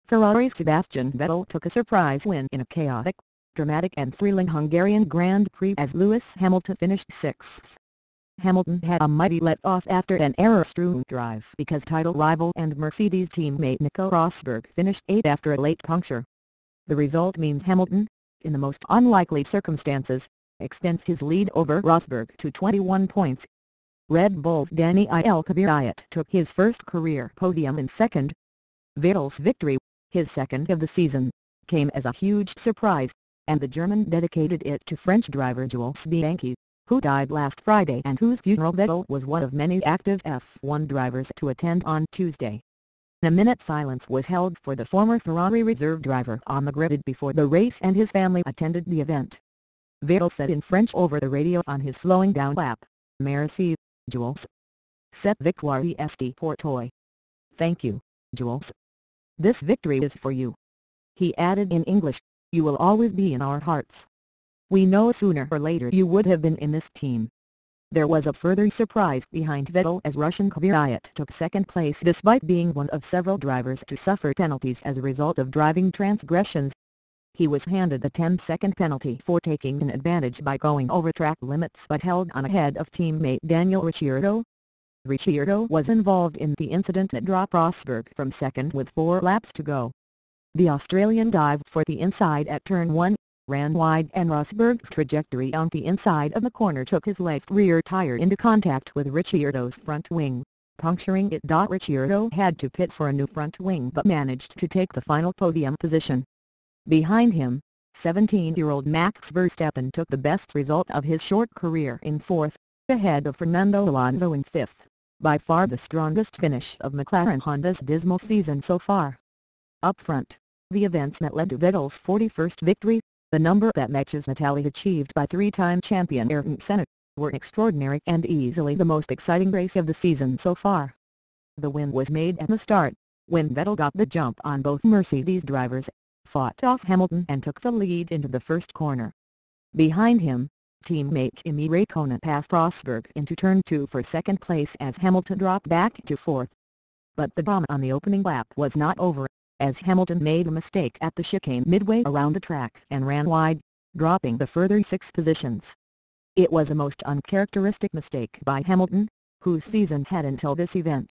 Ferrari's Sebastian Vettel took a surprise win in a chaotic, dramatic and thrilling Hungarian Grand Prix as Lewis Hamilton finished sixth. Hamilton had a mighty let-off after an error-strewn drive because title rival and Mercedes teammate Nico Rosberg finished eighth after a late puncture. The result means Hamilton, in the most unlikely circumstances, extends his lead over Rosberg to 21 points. Red Bull's Daniil Kvyat took his first career podium in second. Vettel's victory, his second of the season, came as a huge surprise, and the German dedicated it to French driver Jules Bianchi, who died last Friday and whose funeral Vettel was one of many active F1 drivers to attend on Tuesday. A minute silence was held for the former Ferrari reserve driver on the grid before the race, and his family attended the event. Vettel said in French over the radio on his slowing down lap, "Merci, Jules. Cette victoire est pour toi." "Thank you, Jules. This victory is for you." He added in English, "You will always be in our hearts. We know sooner or later you would have been in this team." There was a further surprise behind Vettel as Russian Kvyat took second place despite being one of several drivers to suffer penalties as a result of driving transgressions. He was handed a 10-second penalty for taking an advantage by going over track limits but held on ahead of teammate Daniil Ricciardo. Ricciardo was involved in the incident that dropped Rosberg from second with 4 laps to go. The Australian dived for the inside at turn 1, ran wide, and Rosberg's trajectory on the inside of the corner took his left rear tire into contact with Ricciardo's front wing, puncturing it. Ricciardo had to pit for a new front wing but managed to take the final podium position. Behind him, 17-year-old Max Verstappen took the best result of his short career in fourth, ahead of Fernando Alonso in fifth, by far the strongest finish of McLaren Honda's dismal season so far. Up front, the events that led to Vettel's 41st victory, the number that matches the tally achieved by 3-time champion Ayrton Senna, were extraordinary and easily the most exciting race of the season so far. The win was made at the start, when Vettel got the jump on both Mercedes drivers, fought off Hamilton and took the lead into the first corner. Behind him, teammate Kimi Räikkönen passed Rosberg into turn 2 for second place as Hamilton dropped back to fourth. But the drama on the opening lap was not over, as Hamilton made a mistake at the chicane midway around the track and ran wide, dropping the further 6 positions. It was a most uncharacteristic mistake by Hamilton, whose season had until this event